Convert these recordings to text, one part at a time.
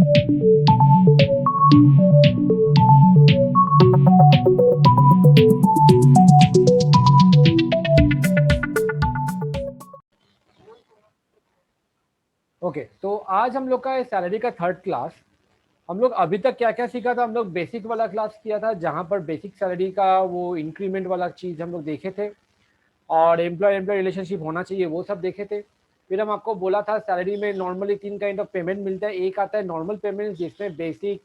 Okay तो आज हम लोग का सैलरी का थर्ड क्लास। हम लोग अभी तक क्या क्या सीखा था, हम लोग बेसिक वाला क्लास किया था जहाँ पर बेसिक सैलरी का वो इंक्रीमेंट वाला चीज़ हम लोग देखे थे और एम्प्लॉय एम्प्लॉय रिलेशनशिप होना चाहिए वो सब देखे थे। फिर हम आपको बोला था सैलरी में नॉर्मली 3 काइंड ऑफ पेमेंट मिलता है। एक आता है नॉर्मल पेमेंट जिसमें बेसिक,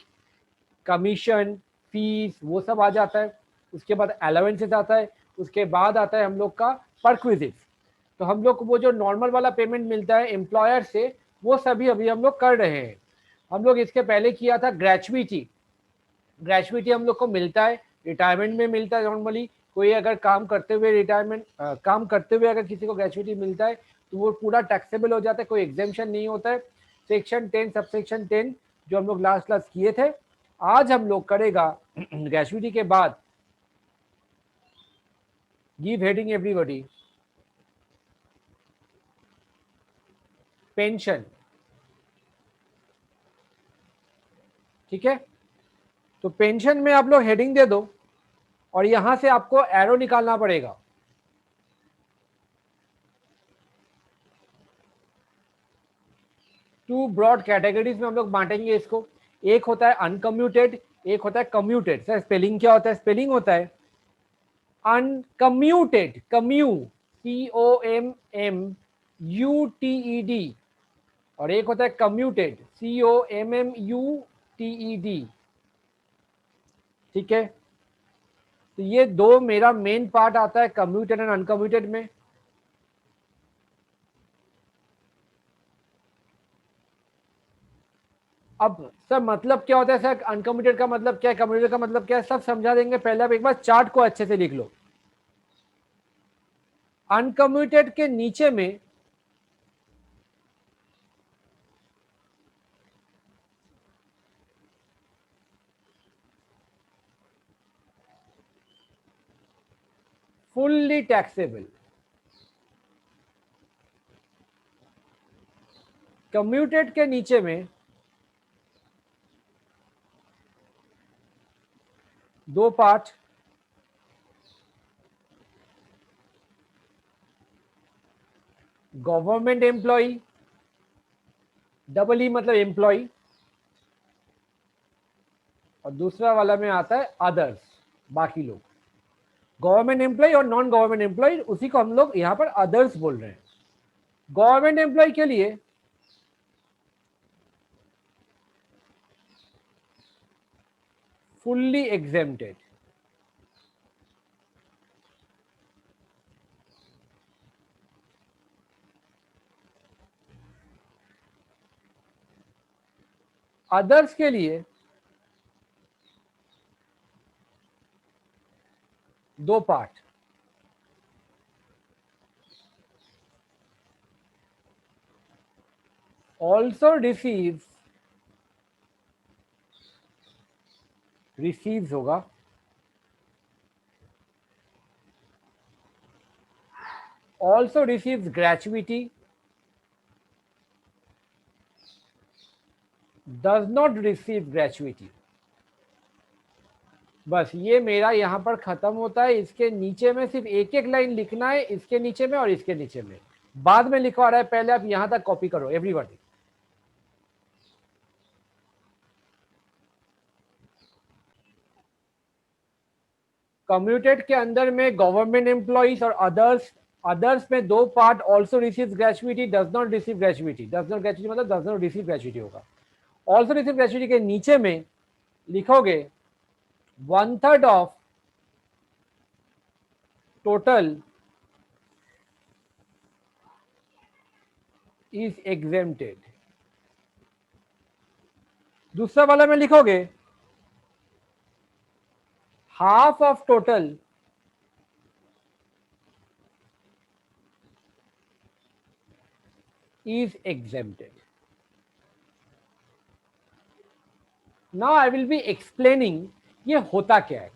कमीशन, फीस वो सब आ जाता है। उसके बाद अलाउंसेस आता है। उसके बाद आता है हम लोग का परक्विजिट्स। तो हम लोग को वो जो नॉर्मल वाला पेमेंट मिलता है एम्प्लॉयर से वो सभी अभी हम लोग कर रहे हैं। हम लोग इसके पहले किया था ग्रेचुइटी। ग्रेचुइटी हम लोग को मिलता है, रिटायरमेंट में मिलता है नॉर्मली। कोई अगर काम करते हुए काम करते हुए अगर किसी को ग्रेचुइटी मिलता है तो वो पूरा टैक्सेबल हो जाता है, कोई एग्जेम्पशन नहीं होता है। सेक्शन 10 सबसेक्शन 10 जो हम लोग लास्ट क्लास किए थे, आज हम लोग करेगा ग्रेचुइटी के बाद। Give heading everybody. पेंशन, ठीक है। तो पेंशन में आप लोग हेडिंग दे दो और यहां से आपको एरो निकालना पड़ेगा। टू ब्रॉड कैटेगरीज में हम लोग बांटेंगे इसको। एक होता है अनकम्यूटेड, एक होता है कम्यूटेड। सर स्पेलिंग क्या होता है? स्पेलिंग होता है अनकम्यूटेड, कम्यू COMMUTED, और एक होता है कम्यूटेड COMMUTED, ठीक है। तो ये दो मेरा मेन पार्ट आता है कम्यूटेड एंड अनकम्यूटेड में। अब सर मतलब क्या होता है सर? अनकम्यूटेड का मतलब क्या है, कम्यूटेड का मतलब क्या है, सब समझा देंगे। पहले आप एक बार चार्ट को अच्छे से लिख लो। अनकम्यूटेड के नीचे में फुल्ली टैक्सेबल, कम्यूटेड के नीचे में दो part, government employ, double E मतलब एम्प्लॉय, और दूसरा वाला में आता है अदर्स, बाकी लोग। गवर्नमेंट एम्प्लॉय और नॉन गवर्नमेंट एम्प्लॉय, उसी को हम लोग यहां पर अदर्स बोल रहे हैं। गवर्नमेंट एम्प्लॉय के लिए फुल्ली एग्जेम्प्टेड, अदर्स के लिए दो पार्ट, ऑल्सो रिसीव्स होगा, also receives gratuity, does not receive gratuity. बस ये मेरा यहां पर खत्म होता है। इसके नीचे में सिर्फ एक एक लाइन लिखना है, इसके नीचे में और इसके नीचे में। बाद में लिखवा रहा है, पहले आप यहां तक कॉपी करो एवरीबॉडी। कम्यूटेड के अंदर में गवर्नमेंट एम्प्लॉइज और अदर्स। अदर्स में दो part, also receive gratuity, does not receive gratuity. Does not gratuity मतलब डज नॉट रिसीव ग्रेचुइटी होगा। ऑल्सो रिसीव ग्रेचुइटी के नीचे में लिखोगे 1/3 ऑफ टोटल इज एग्जेम्प्टेड। दूसरा वाला में लिखोगे half of total is exempted. Now I will be explaining ये होता क्या है।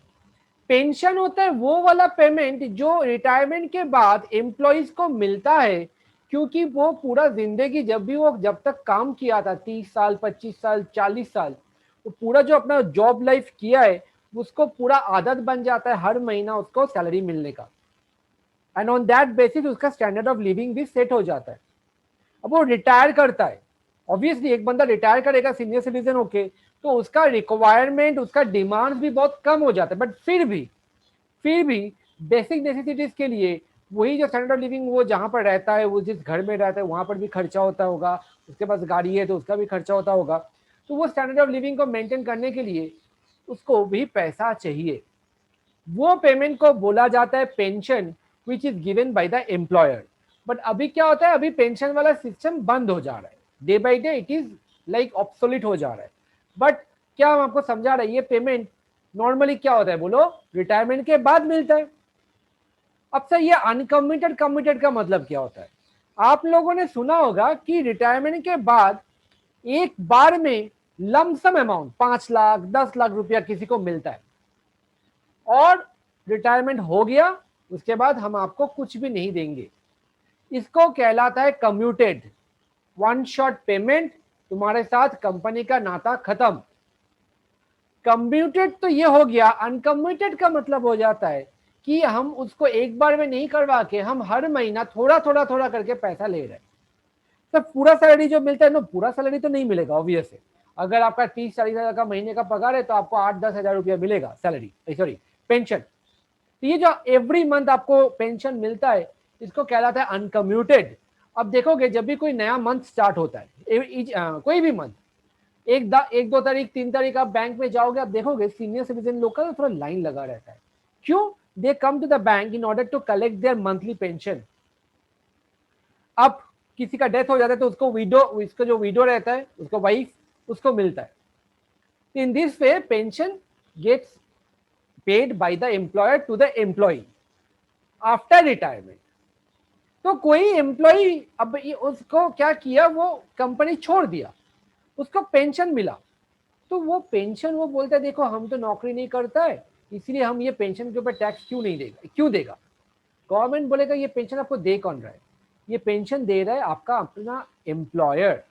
पेंशन होता है वो वाला पेमेंट जो रिटायरमेंट के बाद एम्प्लॉइज को मिलता है क्योंकि वो पूरा जिंदगी जब तक काम किया था 30 साल 25 साल 40 साल, वो पूरा जो अपना जॉब लाइफ किया है उसको पूरा आदत बन जाता है हर महीना उसको सैलरी मिलने का, एंड ऑन दैट बेसिस उसका स्टैंडर्ड ऑफ लिविंग भी सेट हो जाता है। अब वो रिटायर करता है, ऑब्वियसली एक बंदा रिटायर करेगा सीनियर सिटीजन होके, तो उसका रिक्वायरमेंट उसका डिमांड भी बहुत कम हो जाता है, बट फिर भी बेसिक नेसेसिटीज के लिए वही जो स्टैंडर्ड ऑफ लिविंग वो जहाँ पर रहता है, वो जिस घर में रहता है वहाँ पर भी खर्चा होता होगा, उसके पास गाड़ी है तो उसका भी खर्चा होता होगा, तो वो स्टैंडर्ड ऑफ लिविंग को मेंटेन करने के लिए उसको भी पैसा चाहिए। वो पेमेंट को बोला जाता है pension, which is given by the employer. But अभी क्या होता है, अभी पेंशन वाला सिस्टम बंद हो जा रहा है, day by day it is like obsolete हो जा रहा है। बट क्या हम आपको समझा रहे हैं, ये पेमेंट नॉर्मली क्या होता है बोलो, रिटायरमेंट के बाद मिलता है। अब सर ये अनकमिटेड कमिटेड का मतलब क्या होता है? आप लोगों ने सुना होगा कि रिटायरमेंट के बाद एक बार में लमसम अमाउंट 5 लाख 10 लाख रुपया किसी को मिलता है, और रिटायरमेंट हो गया उसके बाद हम आपको कुछ भी नहीं देंगे। इसको कहलाता है कम्यूटेड, वन शॉट पेमेंट, तुम्हारे साथ कंपनी का नाता खत्म। कम्यूटेड तो ये हो गया। अनकम्यूटेड का मतलब हो जाता है कि हम उसको एक बार में नहीं करवा के हम हर महीना थोड़ा थोड़ा थोड़ा करके पैसा ले रहे हैं। तो पूरा सैलरी जो मिलता है ना, पूरा सैलरी तो नहीं मिलेगा ऑब्वियस है। अगर आपका 30-40 हजार का महीने का पगार है तो आपको 8-10 हजार रुपया मिलेगा सैलरी, सॉरी पेंशन। तो ये जो एवरी मंथ आपको पेंशन मिलता है इसको कहलाता है अनकम्यूटेड। अब देखोगे जब भी कोई नया मंथ स्टार्ट होता है, कोई भी मंथ, 1, 2 तारीख 3 तारीख आप बैंक में जाओगे, आप देखोगे सीनियर सिटीजन लोग का थोड़ा लाइन लगा रहता है। क्यों? They come to the bank in order to collect their monthly pension. अब किसी का डेथ हो जाता है तो उसको जो विडो रहता है उसको वाइफ उसको मिलता है। In this way pension gets paid by the employer to the employee after retirement. तो कोई एम्प्लॉई अब उसको क्या किया, वो कंपनी छोड़ दिया, उसको पेंशन मिला, तो वो पेंशन वो बोलता है देखो हम तो नौकरी नहीं करता है इसलिए हम ये पेंशन के ऊपर टैक्स क्यों देगा। गवर्नमेंट बोलेगा ये पेंशन आपको दे कौन रहा है, ये पेंशन दे रहा है आपका अपना एम्प्लॉयर।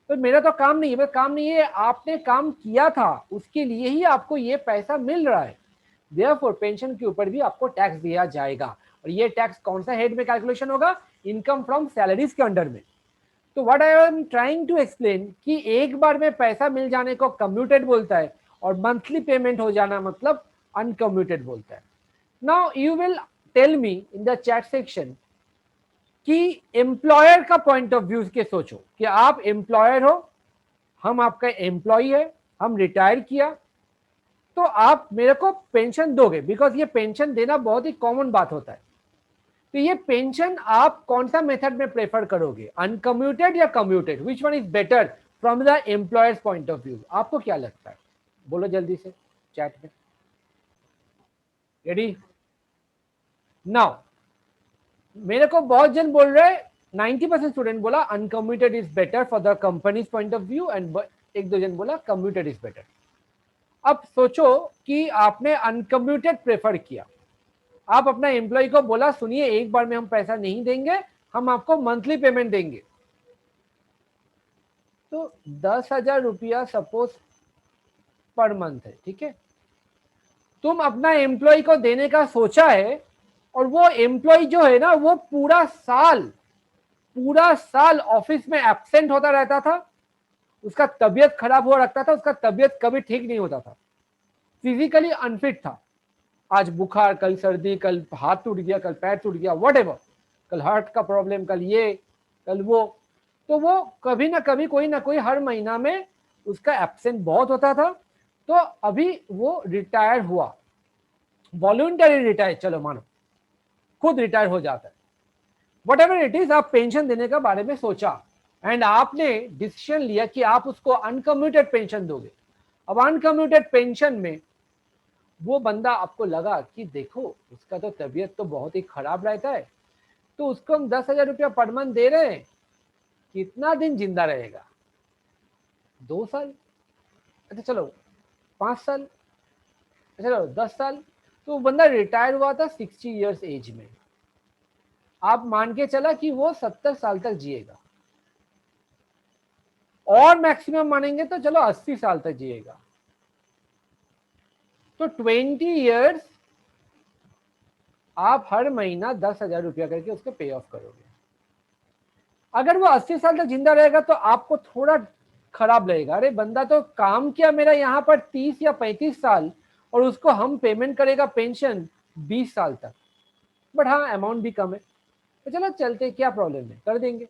तो मेरा तो काम नहीं है, काम नहीं है, आपने काम किया था उसके लिए ही आपको ये पैसा मिल रहा है। देयरफॉर पेंशन के ऊपर भी आपको टैक्स दिया जाएगा, और ये टैक्स कौन सा हेड में कैलकुलेशन होगा, इनकम फ्रॉम सैलरीज के अंडर में। तो what I am trying to explain कि एक बार में पैसा मिल जाने को कम्यूटेड बोलता है, और मंथली पेमेंट हो जाना मतलब अनकम्यूटेड बोलता है। Now you will tell me in the chat section कि एम्प्लॉयर का पॉइंट ऑफ व्यू के सोचो कि आप एम्प्लॉयर हो, हम आपका एम्प्लॉय है, हम रिटायर किया, तो आप मेरे को पेंशन दोगे, बिकॉज ये पेंशन देना बहुत ही कॉमन बात होता है। तो ये पेंशन आप कौन सा मेथड में प्रेफर करोगे, अनकम्यूटेड या commuted, which one is better from the employers point of view? आपको क्या लगता है, बोलो जल्दी से चैट में। रेडी? नाउ मेरे को बहुत जन बोल रहे, 90% स्टूडेंट बोला uncommuted is better for the companies point of view, and 1-2 जन बोला कम्यूटेड इज बेटर। अब सोचो कि आपने अनकम्यूटेड प्रेफर किया, आप अपना एम्प्लॉय को बोला सुनिए एक बार में हम पैसा नहीं देंगे, हम आपको मंथली पेमेंट देंगे। तो 10,000 रुपया सपोज पर मंथ है, ठीक है, तुम अपना एम्प्लॉय को देने का सोचा है, और वो एम्प्लॉय जो है ना वो पूरा साल ऑफिस में एब्सेंट होता रहता था, उसका तबीयत खराब हो रखता था, उसका तबीयत कभी ठीक नहीं होता था, फिजिकली अनफिट था, आज बुखार, कल सर्दी, कल हाथ टूट गया, कल पैर टूट गया, व्हाटएवर, कल हार्ट का प्रॉब्लम, कल ये कल वो, तो वो कभी ना कभी कोई ना कोई हर महीना में उसका एब्सेंट बहुत होता था। तो अभी वो रिटायर हुआ, वॉलंटरी रिटायर, चलो मानो खुद रिटायर हो जाता है, व्हाटएवर इट इज, आप पेंशन देने के बारे में सोचा, एंड आपने डिसीजन लिया कि आप उसको अनकम्यूटेड पेंशन दोगे। अब अनकम्यूटेड पेंशन में वो बंदा, आपको लगा कि देखो उसका तो तबीयत तो बहुत ही खराब रहता है, तो उसको हम 10,000 रुपया पर मंथ दे रहे हैं, कितना दिन जिंदा रहेगा, 2 साल, अच्छा चलो 5 साल, अच्छा चलो 10 साल। तो बंदा रिटायर हुआ था 60 ईयर्स एज में। आप मान के चला कि वो 70 साल तक जिएगा, और मैक्सिमम मानेंगे तो चलो 80 साल तक जिएगा। तो 20 ईयर्स आप हर महीना 10,000 रुपया करके उसको पे ऑफ करोगे। अगर वो 80 साल तक जिंदा रहेगा तो आपको थोड़ा खराब लगेगा, अरे बंदा तो काम किया मेरा यहाँ पर 30 या 35 साल, और उसको हम पेमेंट करेगा पेंशन 20 साल तक। बट हाँ, अमाउंट भी कम है, तो चलो चलते, क्या प्रॉब्लम है, कर देंगे।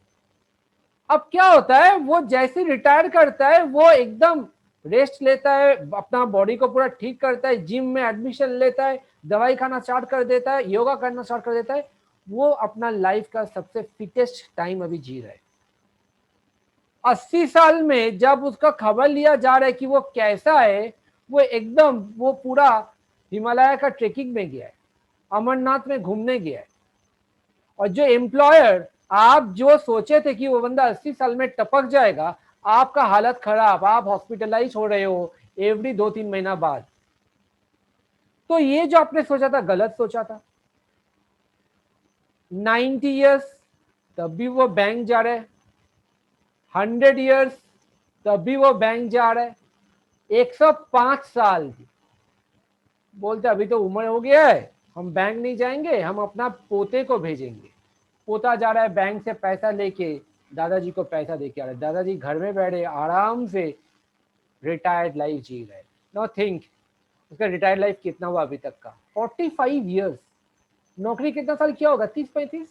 अब क्या होता है, वो जैसे रिटायर करता है वो एकदम रेस्ट लेता है, अपना बॉडी को पूरा ठीक करता है, जिम में एडमिशन लेता है, दवाई खाना स्टार्ट कर देता है, योगा करना स्टार्ट कर देता है। वो अपना लाइफ का सबसे फिटेस्ट टाइम अभी जी रहा है। 80 साल में जब उसका खबर लिया जा रहा है कि वो कैसा है, वो एकदम वो पूरा हिमालय का ट्रेकिंग में गया है, अमरनाथ में घूमने गया है। और जो एम्प्लॉयर, आप जो सोचे थे कि वो बंदा 80 साल में टपक जाएगा, आपका हालत खराब, आप हॉस्पिटलाइज हो रहे हो एवरी 2-3 महीना बाद। तो ये जो आपने सोचा था, गलत सोचा था। 90 ईयर्स तब भी वो बैंक जा रहे हैं, 100 ईयर्स तब भी वो बैंक जा रहा है, 105 साल की बोलते अभी तो उम्र हो गया है, हम बैंक नहीं जाएंगे, हम अपना पोते को भेजेंगे। पोता जा रहा है बैंक से पैसा लेके, दादाजी को पैसा देके आ रहा है, दादाजी घर में बैठे आराम से रिटायर्ड लाइफ जी रहे। नो थिंक उसका रिटायर्ड लाइफ कितना हुआ अभी तक का, 45 ईयर्स। नौकरी कितना साल किया होगा, 30-35,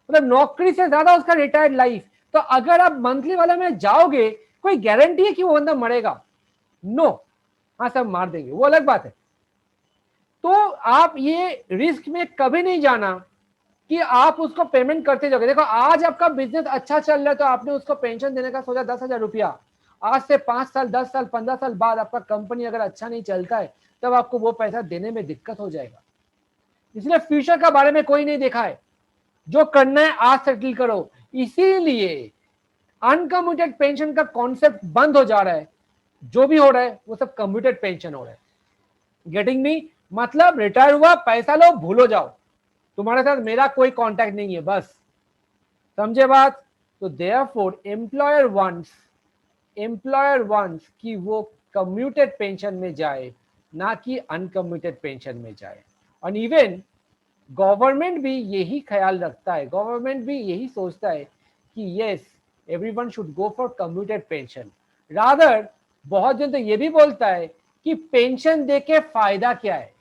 मतलब नौकरी से ज्यादा उसका रिटायर्ड लाइफ। तो अगर आप मंथली वाले में जाओगे, कोई गारंटी है कि वो बंदा मरेगा? नो। हाँ सब मार देंगे, वो अलग बात है। तो आप ये रिस्क में कभी नहीं जाना कि आप उसको पेमेंट करते जाओगे। देखो आज आपका बिजनेस अच्छा चल रहा है तो आपने उसको पेंशन देने का सोचा 10,000 रुपया। आज से 5 साल, 10 साल, 15 साल बाद आपका कंपनी अगर अच्छा नहीं चलता है, तब आपको वो पैसा देने में दिक्कत हो जाएगा। इसलिए फ्यूचर का बारे में कोई नहीं देखा है, जो करना है आज सेटल करो। इसीलिए अनकम्यूटेड पेंशन का कॉन्सेप्ट बंद हो जा रहा है, जो भी हो रहा है वो सब कम्यूटेड पेंशन हो रहा है। Getting me? मतलब रिटायर हुआ, पैसा लो, भूलो जाओ, तुम्हारे साथ मेरा कोई कांटेक्ट नहीं है, बस। समझे बात? तो देयरफॉर एम्प्लॉयर वांट्स कि वो कम्यूटेड पेंशन में जाए, ना कि अनकम्यूटेड पेंशन में जाए। और इवन गवर्नमेंट भी यही ख्याल रखता है, गवर्नमेंट भी यही सोचता है कि yes, everyone should go for commuted pension. Rather बहुत जन तो ये भी बोलता है कि पेंशन देके फायदा क्या है,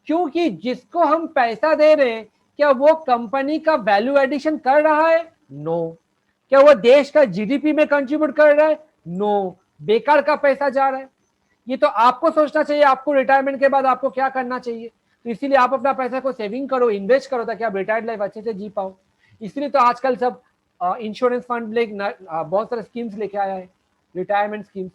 क्योंकि जिसको हम पैसा दे रहे हैं, क्या वो कंपनी का वैल्यू एडिशन कर रहा है? नो। क्या वो देश का जीडीपी में कंट्रीब्यूट कर रहा है? नो। बेकार का पैसा जा रहा है। ये तो आपको सोचना चाहिए, आपको रिटायरमेंट के बाद आपको क्या करना चाहिए। तो इसीलिए आप अपना पैसा को सेविंग करो, इन्वेस्ट करो, ताकि आप रिटायर्ड लाइफ अच्छे से जी पाओ। इसलिए तो आजकल सब इंश्योरेंस फंड बहुत सारे स्कीम्स लेके आया है, रिटायरमेंट स्कीम्स,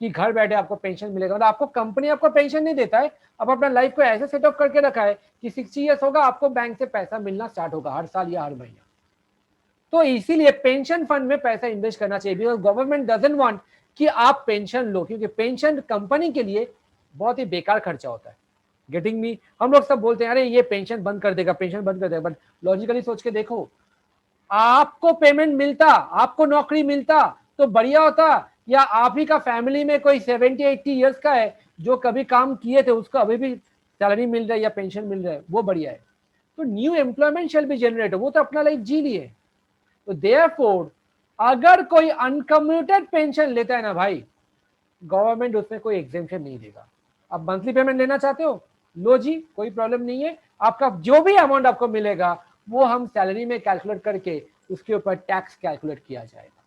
कि घर बैठे आपको पेंशन मिलेगा। मतलब आपको कंपनी आपको पेंशन नहीं देता है, आप अपना लाइफ को ऐसे सेटअप करके रखा है कि 60 ईयर्स होगा आपको बैंक से पैसा मिलना स्टार्ट होगा, हर साल या हर महीना। तो इसीलिए पेंशन फंड में पैसा इन्वेस्ट करना चाहिए, बिकॉज गवर्नमेंट डजंट वांट कि आप पेंशन लो, क्योंकि पेंशन कंपनी के लिए बहुत ही बेकार खर्चा होता है। Getting me? हम लोग सब बोलते हैं अरे ये पेंशन बंद कर देगा, पेंशन बंद कर देगा, बट लॉजिकली सोच के देखो, आपको पेमेंट मिलता, आपको नौकरी मिलता तो बढ़िया होता, या आप ही का फैमिली में कोई 70-80 ईयर्स का है जो कभी काम किए थे, उसको अभी भी सैलरी मिल रहा है या पेंशन मिल रहा है, वो बढ़िया है। तो new employment shall be generate, वो तो अपना लाइफ जी लिए। तो देयरफॉर अगर कोई अनकम्यूटेड पेंशन लेता है ना भाई, गवर्नमेंट उसमें कोई एग्जेम्पशन नहीं देगा। आप मंथली पेमेंट लेना चाहते हो, लो जी, कोई प्रॉब्लम नहीं है, आपका जो भी अमाउंट आपको मिलेगा वो हम सैलरी में कैलकुलेट करके उसके ऊपर टैक्स कैलकुलेट किया जाएगा।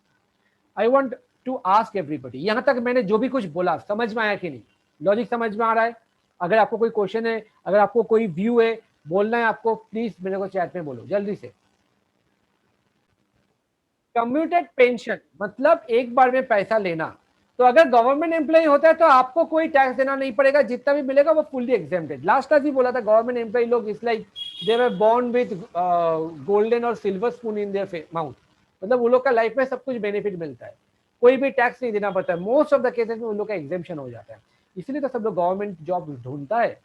I want to ask everybody, यहां तक मैंने जो भी कुछ बोला समझ में आया कि नहीं? लॉजिक समझ में आ रहा है? अगर आपको कोई क्वेश्चन है, अगर आपको कोई व्यू है, बोलना है आपको, प्लीज मेरे को चैट में बोलो जल्दी से। कम्यूटेड पेंशन मतलब एक बार में पैसा लेना। तो अगर गवर्नमेंट एम्प्लॉय होता है तो आपको कोई टैक्स देना नहीं पड़ेगा, जितना भी मिलेगा वो फुल्ली एग्जेम्प्टेड। लास्ट टाइम भी बोला था, गवर्नमेंट एम्प्लॉय लोग is like they were born with golden और silver spoon in their mouth, मतलब वो लोग का लाइफ में सब कुछ बेनिफिट मिलता है, कोई भी टैक्स नहीं देना पड़ता है, मोस्ट ऑफ द केसेस में उन लोग का एग्जेम्पशन हो जाता है, इसलिए तो सब लोग गवर्नमेंट जॉब ढूंढता है।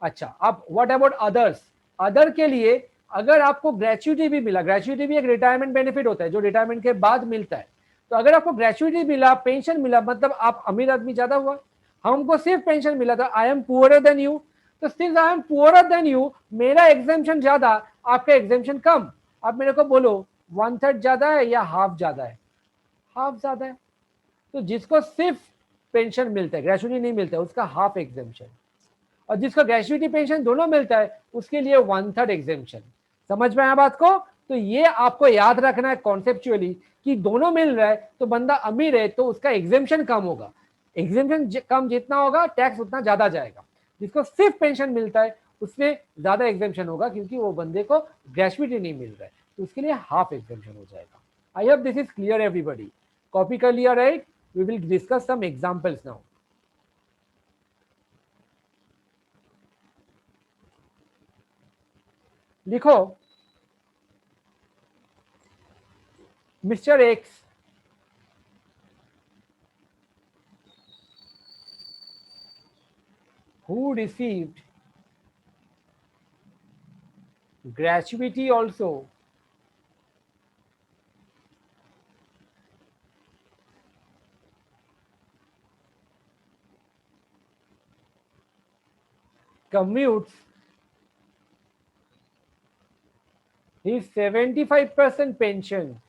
अच्छा, अब व्हाट अबाउट अदर्स? अदर के लिए अगर आपको ग्रेचुइटी भी मिला, ग्रेचुइटी भी एक रिटायरमेंट बेनिफिट होता है जो रिटायरमेंट के बाद मिलता है, तो अगर आपको ग्रेचुइटी मिला, पेंशन मिला, मतलब आप अमीर आदमी ज्यादा हुआ। हमको सिर्फ पेंशन मिला था, I am poorer than you, तो since I am poorer than you, मेरा एग्जेम्पशन ज्यादा, आपका एग्जेम्पशन कम। आप मेरे को बोलो 1/3 ज्यादा है या हाफ ज्यादा है? हाफ ज्यादा है। तो जिसको सिर्फ पेंशन मिलता है, ग्रेचुइटी नहीं मिलता है, उसका हाफ एग्जेम्पशन, और जिसको ग्रेचुइटी पेंशन दोनों मिलता है उसके लिए 1/3 एग्जेम्पशन। समझ में आया बात को? तो ये आपको याद रखना है कॉन्सेप्चुअली कि दोनों मिल रहा है तो बंदा अमीर है तो उसका एग्जेम्पशन कम होगा, एग्जेम्पशन कम जितना होगा टैक्स उतना ज्यादा जाएगा। जिसको सिर्फ पेंशन मिलता है उसमें ज्यादा एग्जेम्पशन होगा क्योंकि वो बंदे को ग्रेचुइटी नहीं मिल रहा है, तो उसके लिए हाफ एग्जेम्पशन हो जाएगा। I hope this is clear everybody. Copy कर लिया right? We will discuss some examples now. लिखो, mister X who received gratuity also commutes his 75% pension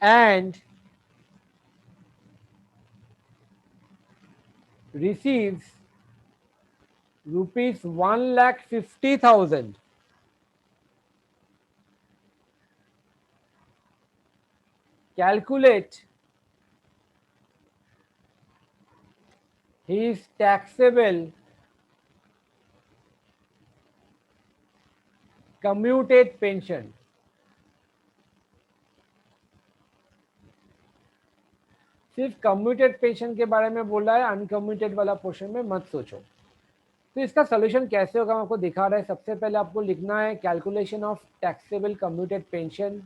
and receives rupees 1,50,000. Calculate his taxable commuted pension. सिर्फ commuted pension के बारे में बोला है, uncommuted वाला पोर्शन में मत सोचो। तो इसका सोल्यूशन कैसे होगा मैं आपको दिखा रहा है। सबसे पहले आपको लिखना है calculation of taxable commuted pension.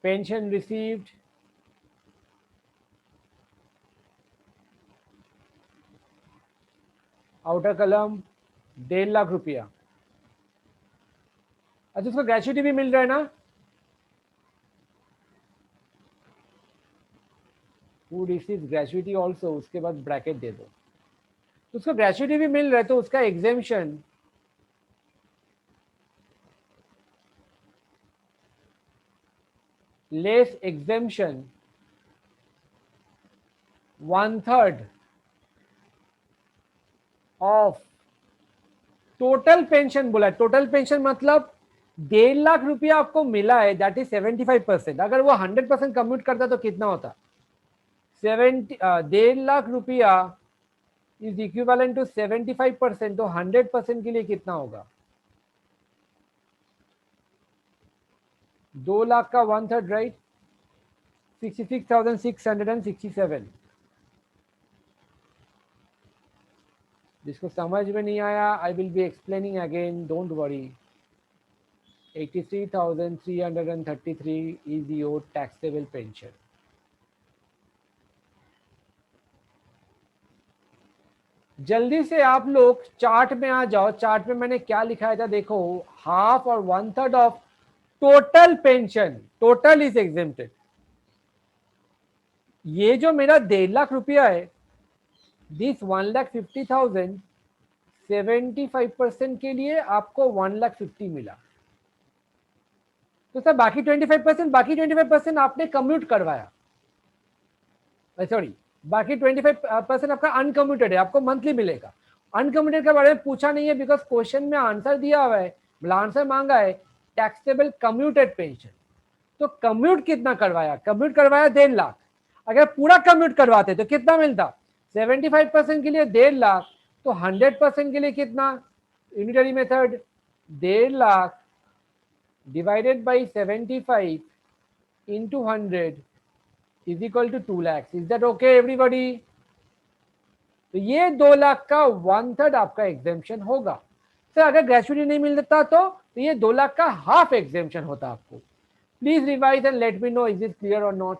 Pension received outer कलम 1.5 लाख रुपया। अच्छा, उसको ग्रेचुइटी भी मिल रहा है ना? Who receives gratuity also, उसके बाद ब्रैकेट दे दो। तो उसको ग्रेचुइटी भी मिल रहा है तो उसका exemption less exemption 1/3 of total pension बोला है। टोटल पेंशन मतलब 1.5 लाख रुपया आपको मिला है, दैट इज 75%। अगर वो 100% कम्यूट करता तो कितना होता? 1.5 लाख रुपया इज इक्विवेलेंट टू 75%, तो 100% के लिए कितना होगा? 2 लाख का 1/3 राइट, 66,667। जिसको समझ में नहीं आया I will be explaining again, don't worry. 83,333 is your taxable pension। जल्दी से आप लोग चार्ट में आ जाओ। चार्ट में मैंने क्या लिखाया था देखो, हाफ और 1/3 of total pension, total is exempted. ये जो मेरा 1.5 लाख रुपया है, दिस 1,50,000 75% के लिए आपको 1,50,000 मिला। तो सर बाकी 25%, बाकी 25% आपने कम्यूट करवाया, सॉरी बाकी 25% आपका अनकम्यूटेड है, आपको मंथली मिलेगा। अनकम्यूटेड के बारे में पूछा नहीं है बिकॉज क्वेश्चन में आंसर दिया हुआ है, आंसर मांगा है टैक्सेबल कम्यूटेड पेंशन। तो कम्यूट कितना करवाया? कम्यूट करवाया 1.5 लाख। अगर पूरा कम्यूट करवाते तो कितना मिलता? 75% के लिए 1.5 लाख, तो 100% के लिए कितना? Unitary method 1.5 lakh divided by 75 into 100 is equal to 2 lakhs। Is that okay everybody? तो ये 2 लाख का 1/3 आपका एग्जेम्पशन होगा। सर अगर ग्रेजुएटी नहीं मिलता तो ये 2 लाख का हाफ एग्जेम्पशन होता आपको. Please revise and let me know is it clear और नॉट.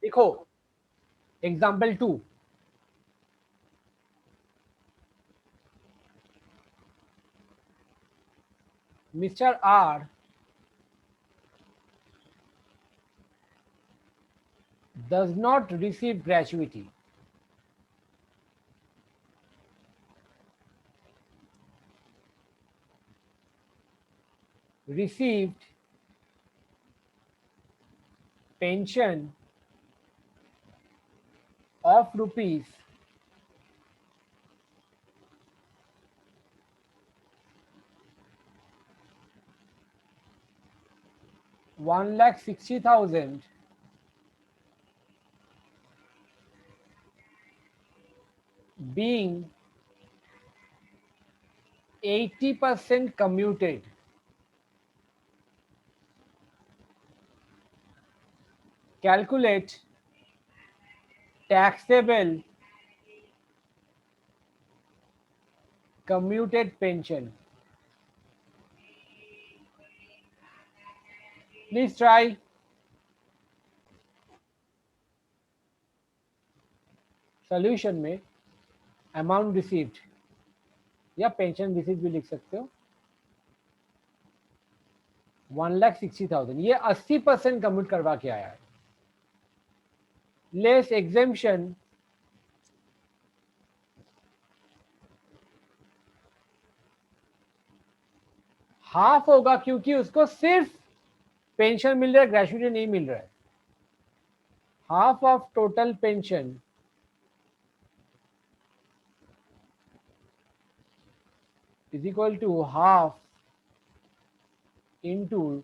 देखो example 2. Mr. R does not receive gratuity. Received pension of rupees 1,60,000 being 80% commuted. Calculate taxable commuted pension. Please try. Solution में amount received या pension receive भी लिख सकते हो. 1,60,000 ये 80% commute करवा के आया है. लेस एग्जेम्पशन हाफ होगा क्योंकि उसको सिर्फ पेंशन मिल रहा है, ग्रेजुएटी नहीं मिल रहा है. Half of total pension is equal to half into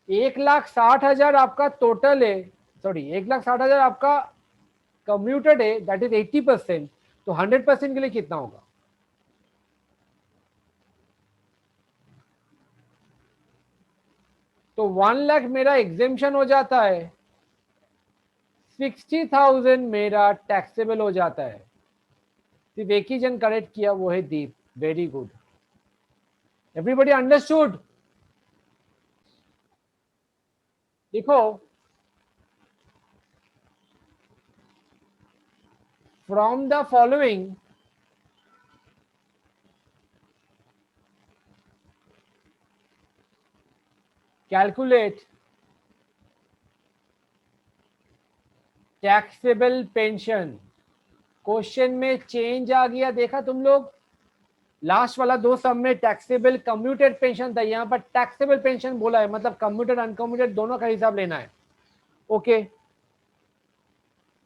1,60,000 आपका टोटल है. सॉरी 1,60,000 आपका कम्यूटेड है, दैट इज 80%. तो 100% के लिए कितना होगा? तो 1 लाख मेरा एग्जेम्पशन हो जाता है, 60,000 मेरा टैक्सेबल हो जाता है. सिर्फ एक ही जन करेक्ट किया, वो है Deep. Very good. Everybody understood? देखो from the following calculate taxable pension. Question में चेंज आ गया, देखा तुम लोग? लास्ट वाला 2 सम में टैक्सेबल कम्यूटेड पेंशन था, यहां पर टैक्सेबल पेंशन बोला है, मतलब कम्यूटेड अनकम्यूटेड दोनों का हिसाब लेना है. ओके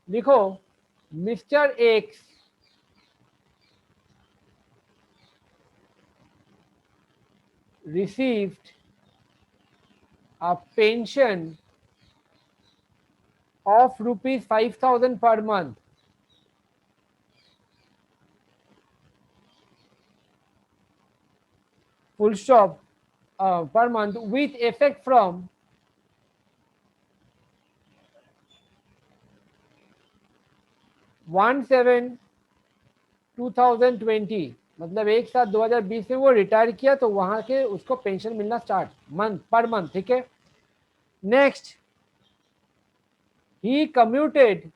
लिखो mister x received a pension of rupees 5,000 per month. Full stop. Per month with effect from 1/7/2020. मतलब एक साथ 2020 में वो रिटायर किया तो वहां के उसको पेंशन मिलना स्टार्ट मंथ पर मंथ. ठीक है. Next he commuted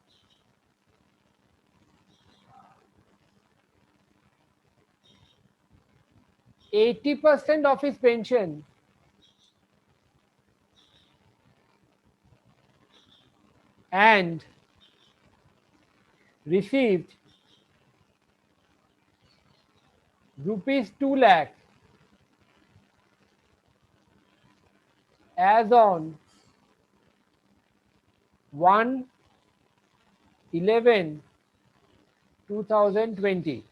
80% of his pension and received rupees 2 lakh as on 1/11/2020.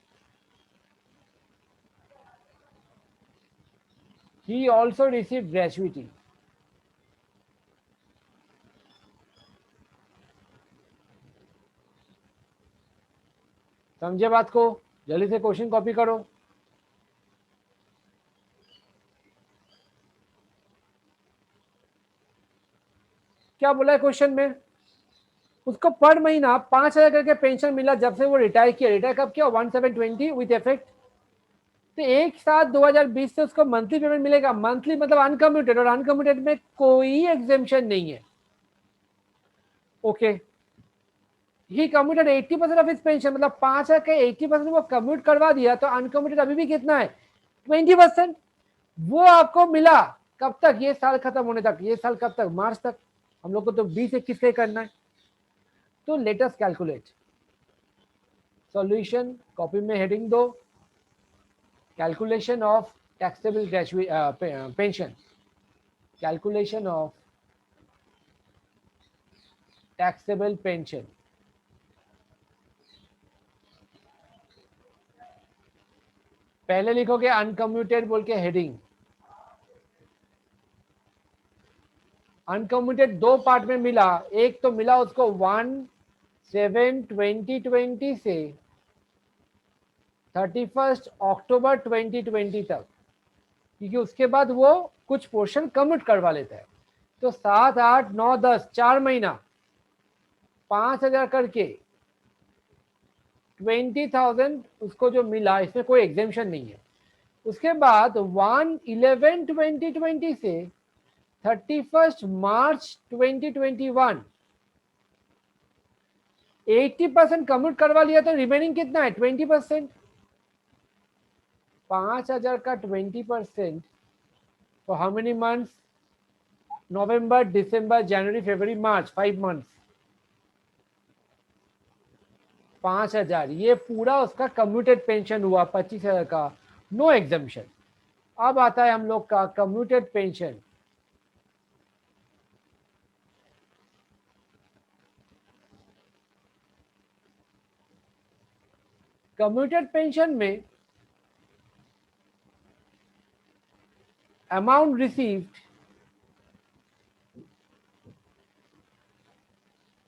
He also received gratuity. समझे बात को? जल्दी से क्वेश्चन कॉपी करो. क्या बोला है क्वेश्चन में? उसको पर महीना 5,000 करके पेंशन मिला जब से वो रिटायर किया. रिटायर कब किया? 1/7/20 विथ इफेक्ट. तो 1/7/2020 से उसको मंथली पेमेंट मिलेगा। मंथली मतलब अनकम्यूटेड, और अनकम्यूटेड में कोई एग्जेम्पशन नहीं है। Okay, he commuted 80% of his pension, मतलब 5 के 80% वो कम्यूट करवा दिया, तो अनकम्यूटेड अभी भी कितना है? 20%। वो आपको मिला कब तक? ये साल खत्म होने तक। ये साल कब तक? मार्च तक। हम लोग को तो 20-21 से करना है। तो let us calculate. Solution copy में हेडिंग दो, calculation of taxable pension, calculation of taxable pension. पहले लिखोगे अनकम्यूटेड बोल के हेडिंग। अनकम्यूटेड दो पार्ट में मिला। एक तो मिला उसको 1/7/2020 से 31 अक्टूबर 2020 तक, क्योंकि उसके बाद वो कुछ पोर्शन कम्यूट करवा लेता है। तो 7, 8, 9, 10 4 महीना 5,000 करके 20,000 उसको जो मिला, इसमें कोई एग्जेम्पशन नहीं है। उसके बाद 1/11/2020 से 31 मार्च 2021 80% कम्यूट करवा लिया, तो रिमेनिंग कितना है? 20%। 5,000 का 20% for how many months? November, December, January, February, March, 5 months. 5,000 ये पूरा उसका कम्यूटेड पेंशन हुआ 25,000 का, नो एग्जम्पशन। अब आता है हम लोग का कम्यूटेड पेंशन। कम्यूटेड पेंशन में amount received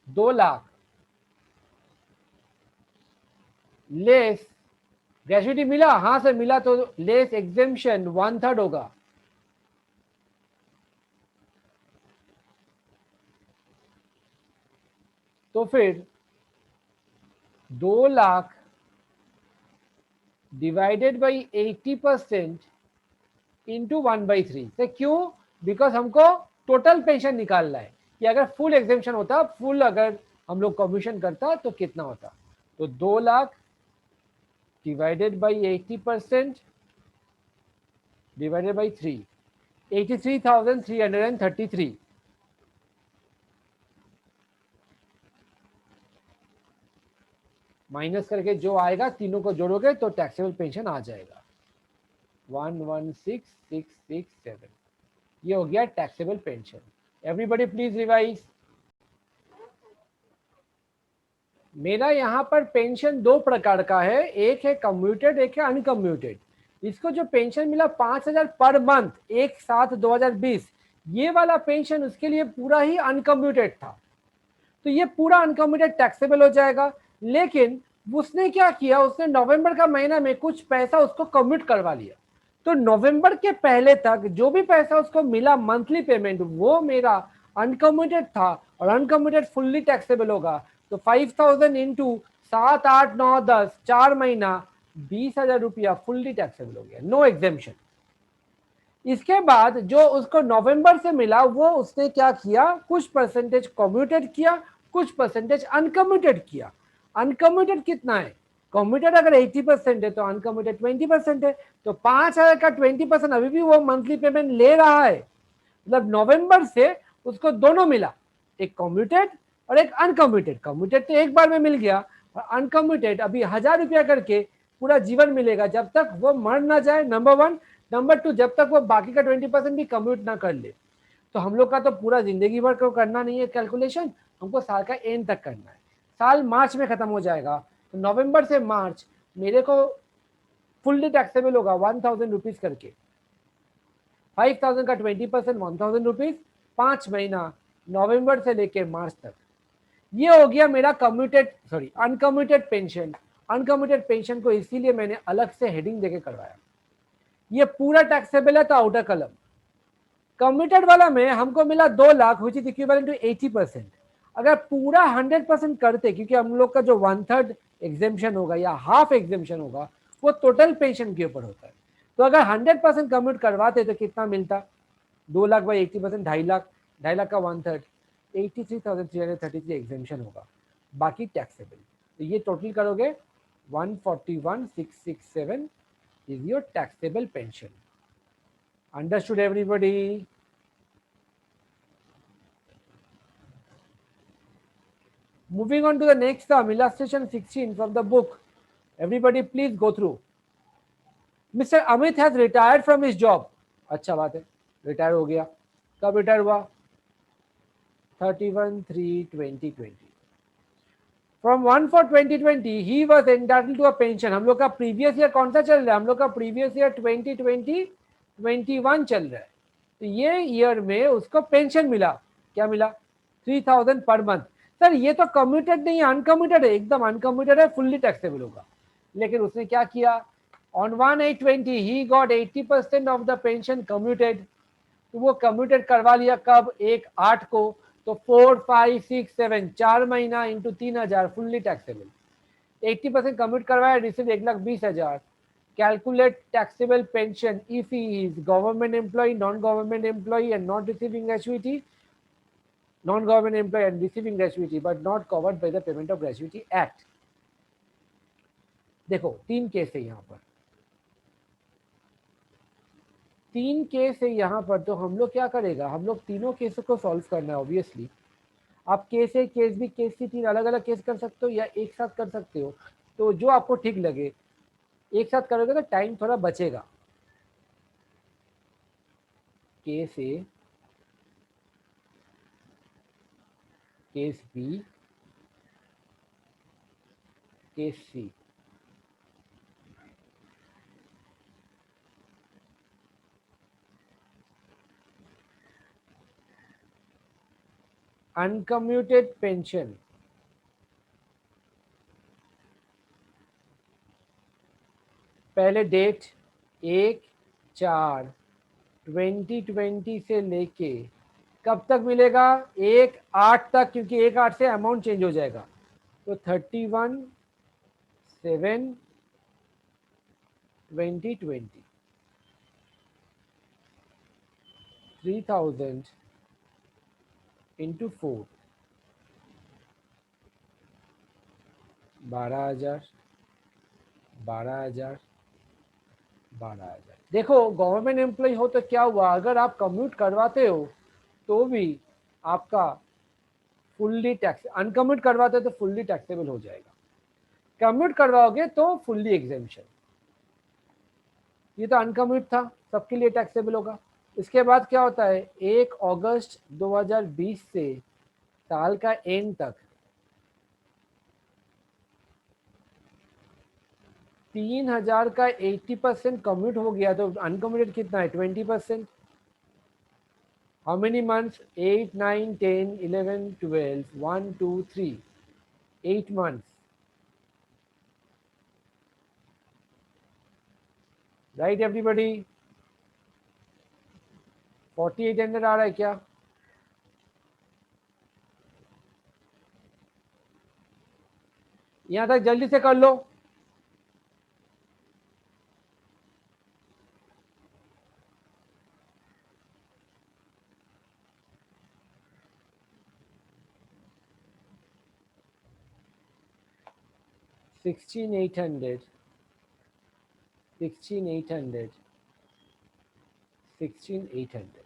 2 lakh less gratuity मिला, हाँ से मिला, तो लेस एग्जेम्पशन 1/3 होगा। तो फिर 2 लाख डिवाइडेड बाई 80% इंटू 1/3 से। क्यों? बिकॉज हमको टोटल पेंशन निकालना है कि अगर फुल एग्जेम्पशन होता, फुल अगर हम लोग कमीशन करता तो कितना होता। तो 2 lakh divided by 80% divided by 3, 83,333 minus करके जो आएगा तीनों को जोड़ोगे तो टैक्सेबल पेंशन आ जाएगा 116,667। ये हो गया taxable pension. Everybody please revise. मेरा यहाँ पर पेंशन दो प्रकार का है, एक है कम्यूटेड, एक है अनकम्यूटेड। इसको जो पेंशन मिला 5,000 पर मंथ 1/7/2020, ये वाला पेंशन उसके लिए पूरा ही अनकम्यूटेड था, तो ये पूरा अनकम्यूटेड टैक्सेबल हो जाएगा। लेकिन उसने क्या किया, उसने नवंबर का महीना में कुछ पैसा उसको कम्यूट करवा लिया, तो नवंबर के पहले तक जो भी पैसा उसको मिला मंथली पेमेंट, वो मेरा अनकम्यूटेड था, और अनकम्यूटेड फुल्ली टैक्सेबल होगा। तो 5,000 इंटू 7, 8, 9, 10 4 महीना 20,000 रुपया फुल्ली टैक्सेबल हो गया, नो एग्जेम्पशन। इसके बाद जो उसको नवंबर से मिला, वो उसने क्या किया, कुछ परसेंटेज कम्यूटेड किया, कुछ परसेंटेज अनकम्यूटेड किया। अनकम्यूटेड कितना है? कम्यूटेड अगर 80% है तो अनकम्यूटेड 20% है। तो 5,000 का 20% अभी भी वो मंथली पेमेंट ले रहा है। मतलब नवंबर से उसको दोनों मिला, एक कम्यूटेड और एक अनकम्यूटेड। कम्यूटेड तो एक बार में मिल गया, और अनकम्यूटेड अभी 1,000 रुपया करके पूरा जीवन मिलेगा, जब तक वो मर ना जाए, नंबर 1। नंबर 2, जब तक वो बाकी का 20% भी कम्यूट ना कर ले। तो हम लोग का तो पूरा जिंदगी भर को करना नहीं है कैलकुलेशन, हमको साल का एंड तक करना है। साल मार्च में खत्म हो जाएगा, तो नवंबर से मार्च मेरे को फुल्ली टैक्सेबल होगा 1,000 रुपीज करके। 5,000 का 20% 1,000 रुपीज, 5 महीना नवंबर से लेके मार्च तक। ये हो गया मेरा अनकम्यूटेड पेंशन। अनकम्यूटेड पेंशन को इसीलिए मैंने अलग से हेडिंग देके करवाया। ये पूरा टैक्सेबल है तो आउटर कलम। कम्यूटेड वाला में हमको मिला 2 lakh which is equivalent to 80%। अगर पूरा 100% करते, क्योंकि हम लोग का जो 1/3 एग्जेम्पशन होगा या हाफ एग्जेम्पशन होगा, वो टोटल पेंशन के ऊपर होता है, तो अगर 100% कम्यूट करवाते तो कितना मिलता, 2 लाख बाई 80%, 2.5 लाख, 2.5 लाख का 1/3, 83,333 एग्जेम्पशन होगा, बाकी टैक्सेबल। तो ये टोटल करोगे 141,667 is your taxable pension. Understood everybody? Moving on to the next sum, illustration 16 from the book. Everybody please go through. Mr. Amit has retired from his job. अच्छा बात है, retire हो गया। कब रिटायर हुआ? 31/3/2020। From 1/4/2020 he was entitled to a pension। हम लोग का प्रीवियस ईयर कौन सा चल रहा है? हम लोग का प्रीवियस ईयर 2020-21 चल रहा है। तो ये ईयर में उसको पेंशन मिला। क्या मिला? 3,000 पर मंथ। सर ये तो कम्यूटेड नहीं है, अनकम्यूटेड है, एकदम अनकम्यूटेड है, फुल्ली टैक्सेबल होगा। लेकिन उसने क्या किया? On 1/8/20 he got 80% of the pension commuted. तो वो कम्यूटेड करवा लिया कब? 1/8 को। तो 4, 5, 6, 7 4 महीना इंटू 3,000 फुल्ली टैक्सेबल। 80% कम्यूट करवाया, receive 1,20,000। Calculate taxable pension if he is government employ, non government employ and not receiving gratuity, non-government employee and receiving gratuity but not covered by the Payment of Gratuity Act। देखो 3 case है यहाँ पर, 3 case है यहाँ पर। तो हम लोग क्या करेगा? हम लोग तीनों केसों को सॉल्व करना है ऑब्वियसली। आप केस ए, केस बी, केस सी, 3 अलग अलग केस कर सकते हो या एक साथ कर सकते हो, तो जो आपको ठीक लगे। एक साथ करोगे तो टाइम थोड़ा बचेगा। केस ए, केस बी, केस सी। अनकम्यूटेड पेंशन, पहले डेट 1/4/2020 से लेके कब तक मिलेगा? 1/8 तक, क्योंकि 1/8 से अमाउंट चेंज हो जाएगा। तो 31/7/2020 3,000 इंटू 4 12,000 12,000 12,000। देखो गवर्नमेंट एम्प्लॉय हो तो क्या हुआ, अगर आप कम्यूट करवाते हो तो भी आपका फुल्ली टैक्स, अनकम्यूट करवाते हो तो फुल्ली टैक्सेबल हो जाएगा, कम्यूट करवाओगे तो फुल्ली एग्जेम्पशन। ये तो अनकम्यूट था, सबके लिए टैक्सेबल होगा। इसके बाद क्या होता है? 1 अगस्त 2020 से साल का एंड तक 3,000 का 80% कम्यूट हो गया, तो अनकम्यूटेड कितना है? 20%। How many months? 8, 9, 10, 11, 12, 1, 2, 3, 8 months, right everybody? 4800 आ रहा है क्या? यहां तक जल्दी से कर लो। Sixteen eight hundred 16,800 16,800।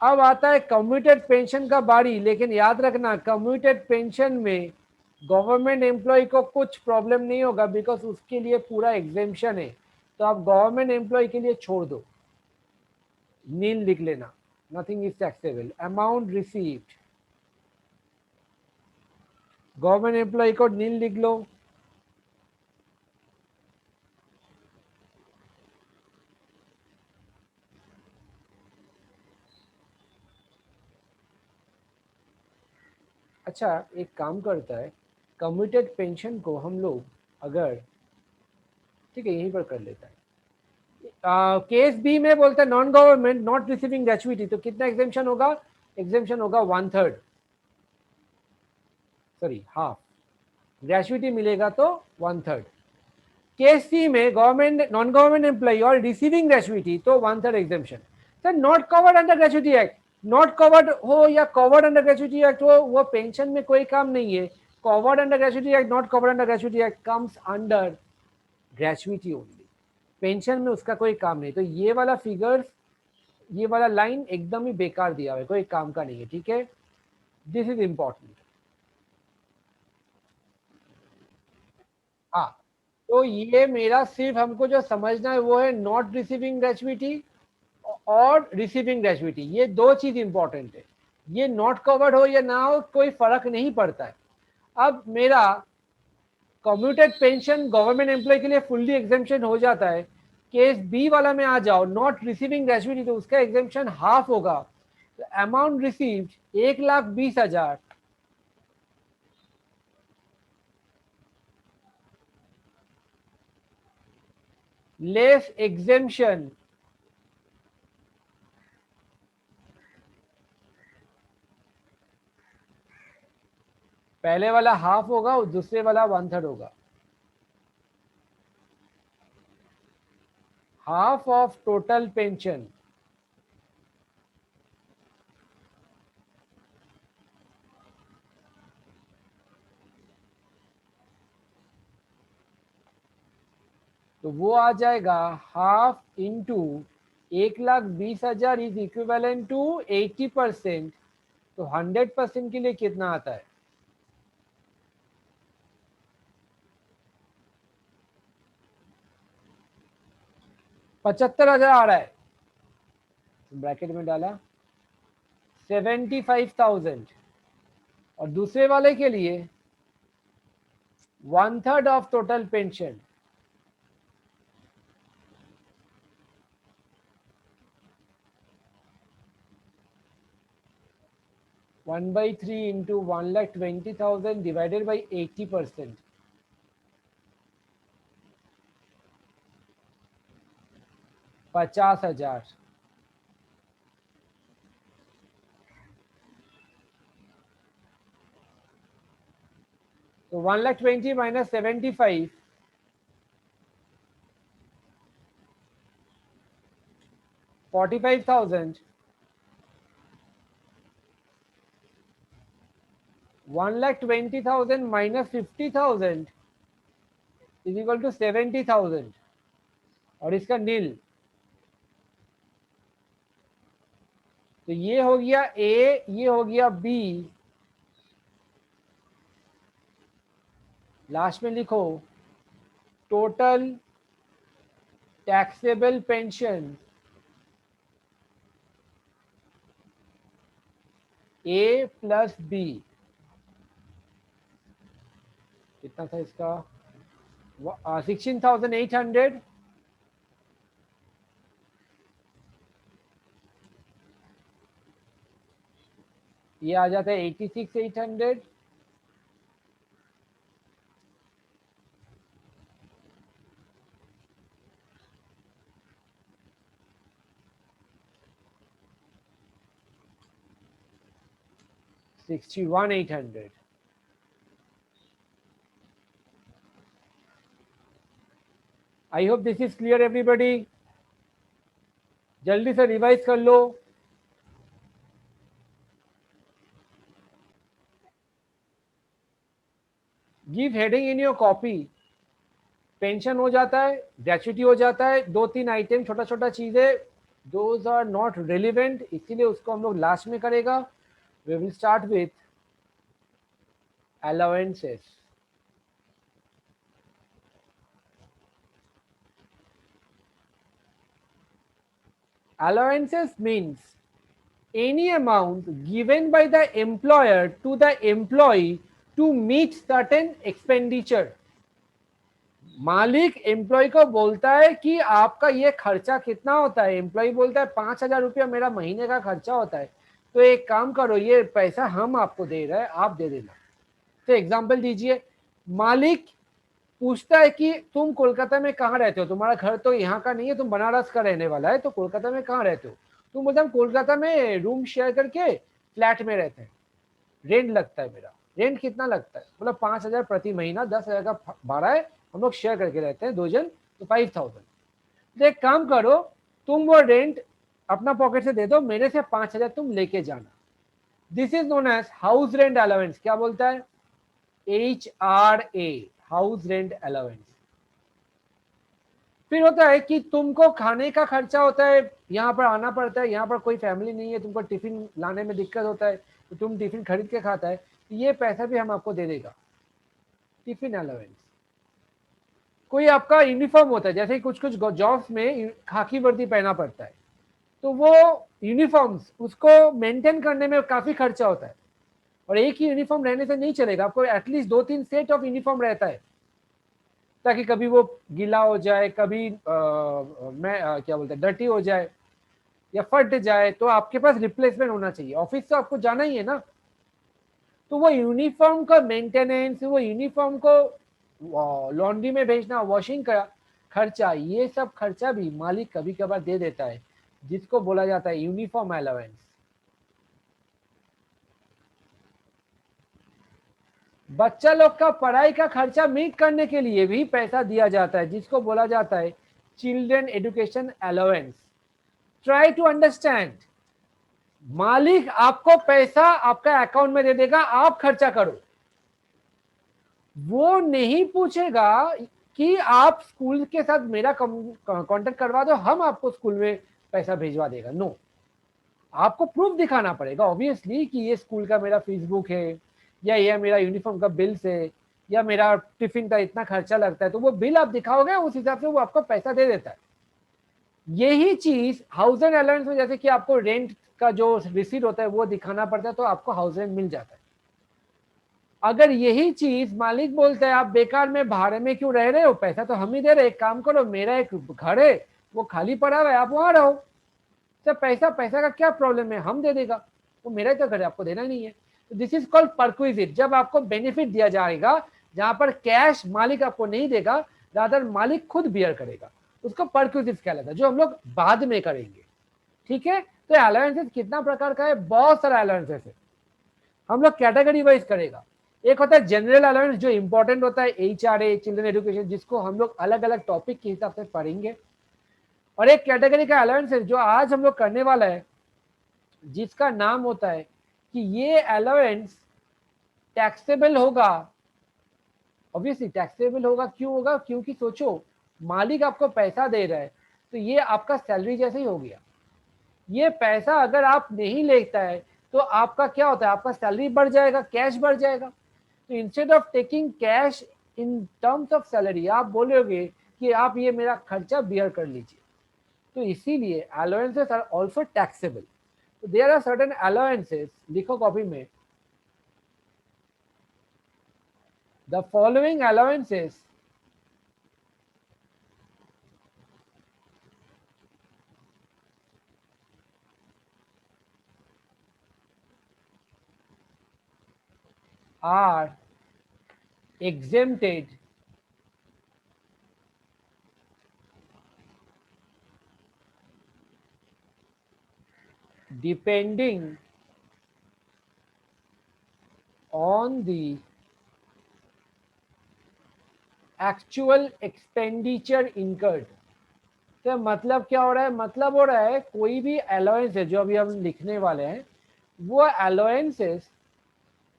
अब आता है कम्यूटेड पेंशन का बारी। लेकिन याद रखना कम्यूटेड पेंशन में गवर्नमेंट एम्प्लॉय को कुछ प्रॉब्लम नहीं होगा, बिकॉज उसके लिए पूरा एग्जेम्पशन है। तो आप गवर्नमेंट एम्प्लॉय के लिए छोड़ दो, नील लिख लेना, nothing is taxable. Amount received, government employ को नील लिख लो। अच्छा एक काम करता है, कम्यूटेड पेंशन को हम लोग अगर, ठीक है यहीं पर कर लेता है। केस बी में बोलते हैं non government not receiving gratuity, तो कितना एग्जेम्पशन होगा? एग्जेम्पशन होगा 1/3, सॉरी हाफ। ग्रेचुइटी मिलेगा तो 1/3। केस सी में गवर्नमेंट नॉन गवर्नमेंट एम्प्लॉय और रिसीविंग ग्रेचुइटी तो 1/3 exemption. Sir not covered under gratuity act, not covered हो या कवर्ड अंडर ग्रेचुइटी एक्ट हो, वो पेंशन में कोई काम नहीं है। Covered under gratuity act, not covered under gratuity act comes under gratuity only, pension में उसका कोई काम नहीं। तो ये वाला फिगर्स, ये वाला लाइन एकदम ही बेकार दिया हुआ है, कोई काम का नहीं है, ठीक है। This is important. हाँ, तो ये मेरा सिर्फ हमको जो समझना है वो है नॉट रिसीविंग ग्रेचुइटी और रिसीविंग ग्रेचुइटी, ये दो चीज इंपॉर्टेंट है। ये नॉट कवर्ड हो या ना हो कोई फर्क नहीं पड़ता है। अब मेरा कम्यूटेड पेंशन गवर्नमेंट एम्प्लॉय के लिए फुल्ली एग्जेम्पशन हो जाता है। केस बी वाला में आ जाओ, नॉट रिसीविंग ग्रेचुइटी, तो उसका एग्जेम्पशन हाफ होगा। तो अमाउंट रिसीव्ड 1,20,000 लेस एग्जेम्पशन, पहले वाला हाफ होगा और दूसरे वाला 1/3 होगा। हाफ ऑफ टोटल पेंशन, तो वो आ जाएगा half into 1,20,000 is equivalent to 80%। तो 100% के लिए कितना आता है? 75,000 आ रहा है, ब्रैकेट में डाला 75,000। और दूसरे वाले के लिए 1/3 of total pension, one by three into 1,20,000 divided by 80%, 50,000। तो 1,20,000 minus 75, 45,000, 1,20,000 minus 50,000 is equal to 70,000 और इसका नील। तो ये हो गया ए, ये हो गया बी। लास्ट में लिखो टोटल टैक्सेबल पेंशन ए प्लस बी, कितना था इसका? 16,800 ये आ जाता है 86,800 61,800। I hope this is clear everybody. जल्दी से रिवाइज कर लो। Give heading in your copy. Pension हो जाता है, ग्रेचुइटी हो जाता है, 2-3 आइटम छोटा छोटा चीजें, दोज आर नॉट रिलेवेंट, इसीलिए उसको हम लोग लास्ट में करेगा। We will start with allowances. Allowances means any amount given by the employer to the employee to meet certain expenditure। मालिक एम्प्लॉय को बोलता है कि आपका ये खर्चा कितना होता है। एम्प्लॉय बोलता है 5,000 रुपया मेरा महीने का खर्चा होता है, तो एक काम करो ये पैसा हम आपको दे रहे हैं, आप दे देना। तो एग्जाम्पल दीजिए, मालिक पूछता है कि तुम कोलकाता में कहाँ रहते हो, तुम्हारा घर तो यहाँ का नहीं है, तुम बनारस का रहने वाला है, तो कोलकाता में कहाँ रहते हो? तुम बोलते हम कोलकाता में रूम शेयर करके फ्लैट में रहते हैं, रेंट लगता है मेरा। रेंट कितना लगता है? बोला 5,000 प्रति महीना, 10,000 का भाड़ा है, हम लोग शेयर करके रहते हैं 2 जन, तो 5000। तो एक काम करो, तुम वो रेंट अपना पॉकेट से दे दो, मेरे से 5000 तुम लेके जाना। This is known as house rent allowance. क्या बोलता है? HRA, house rent allowance. फिर होता है कि तुमको खाने का खर्चा होता है, यहाँ पर आना पड़ता है, यहाँ पर कोई फैमिली नहीं है, तुमको टिफिन लाने में दिक्कत होता है, तो तुम टिफिन खरीद के खाता है, तो ये पैसा भी हम आपको दे देगा, टिफिन अलाउंस। कोई आपका यूनिफॉर्म होता है, जैसे कुछ कुछ जॉब्स में खाकी वर्दी पहना पड़ता है, तो वो यूनिफॉर्म्स उसको मेंटेन करने में काफी खर्चा होता है, और एक ही यूनिफॉर्म रहने से नहीं चलेगा, आपको एटलीस्ट 2-3 सेट ऑफ यूनिफॉर्म रहता है, ताकि कभी वो गीला हो जाए, कभी क्या बोलते हैं, डर्टी हो जाए या फट जाए, तो आपके पास रिप्लेसमेंट होना चाहिए। ऑफिस तो आपको जाना ही है ना, तो वो यूनिफॉर्म का मेंटेनेंस, वो यूनिफॉर्म को लॉन्ड्री में भेजना, वॉशिंग का खर्चा, ये सब खर्चा भी मालिक कभी कभार दे देता है, जिसको बोला जाता है यूनिफॉर्म अलाउंस। बच्चा लोग का पढ़ाई का खर्चा मीट करने के लिए भी पैसा दिया जाता है, जिसको बोला जाता है children education allowance. Try to understand, मालिक आपको पैसा आपका अकाउंट में दे देगा, आप खर्चा करो। वो नहीं पूछेगा कि आप स्कूल के साथ मेरा कांटेक्ट करवा दो, हम आपको स्कूल में पैसा भेजवा देगा। नो, आपको प्रूफ दिखाना पड़ेगा ऑब्वियसली कि ये स्कूल का मेरा फीस बुक है, या ये मेरा यूनिफॉर्म का बिल्स है, या मेरा टिफिन का इतना खर्चा लगता है, तो वो बिल आप दिखाओगे, उस हिसाब से वो आपको पैसा दे देता है। यही चीज हाउस एंड अलाउंस में, जैसे कि आपको रेंट का जो रिसीट होता है वो दिखाना पड़ता है, तो आपको हाउस रेंट मिल जाता है। अगर यही चीज मालिक बोलता है आप बेकार में भाड़े में क्यों रह रहे हो, पैसा तो हम ही दे रहे, एक काम करो, मेरा एक घर है वो खाली पड़ा हुआ है, आप वहां रहो, सर पैसा पैसा का क्या प्रॉब्लम है, हम दे देगा, वो मेरा ही तो घर है, आपको देना नहीं है। तो दिस इज कॉल्ड परक्विजिट, जब आपको बेनिफिट दिया जाएगा जहां पर कैश मालिक आपको नहीं देगा, रादर मालिक खुद बियर करेगा, उसको परक्विजिट कहलाता है, जो हम लोग बाद में करेंगे। ठीक है, तो अलाउंसेस कितना प्रकार का है, बहुत सारा अलाउंसेस है, हम लोग कैटेगरी वाइज करेगा। एक होता है जनरल अलाउंस, जो इंपॉर्टेंट होता है, HRA चिल्ड्रन एजुकेशन, जिसको हम लोग अलग अलग टॉपिक के हिसाब से पढ़ेंगे। और एक कैटेगरी का अलाउंस है जो आज हम लोग करने वाला है, जिसका नाम होता है कि ये अलाउंस टैक्सेबल होगा। ऑब्वियसली टैक्सेबल होगा, क्यों होगा? क्योंकि सोचो, मालिक आपको पैसा दे रहा है, तो ये आपका सैलरी जैसे ही हो गया। ये पैसा अगर आप नहीं लेता है, तो आपका क्या होता है, आपका सैलरी बढ़ जाएगा, कैश बढ़ जाएगा। तो instead of taking cash in terms of salary, आप बोलोगे कि आप ये मेरा खर्चा बियर कर लीजिए। तो इसीलिए अलाउंसेस आर ऑल्सो टैक्सेबल। तो देयर आर सर्टेन अलाउंसेस, लिखो कॉपी में, the following allowances are exempted depending on the actual expenditure incurred। तो मतलब क्या हो रहा है, मतलब हो रहा है कोई भी अलाउंस है जो अभी हम लिखने वाले हैं, वो अलाउंसेस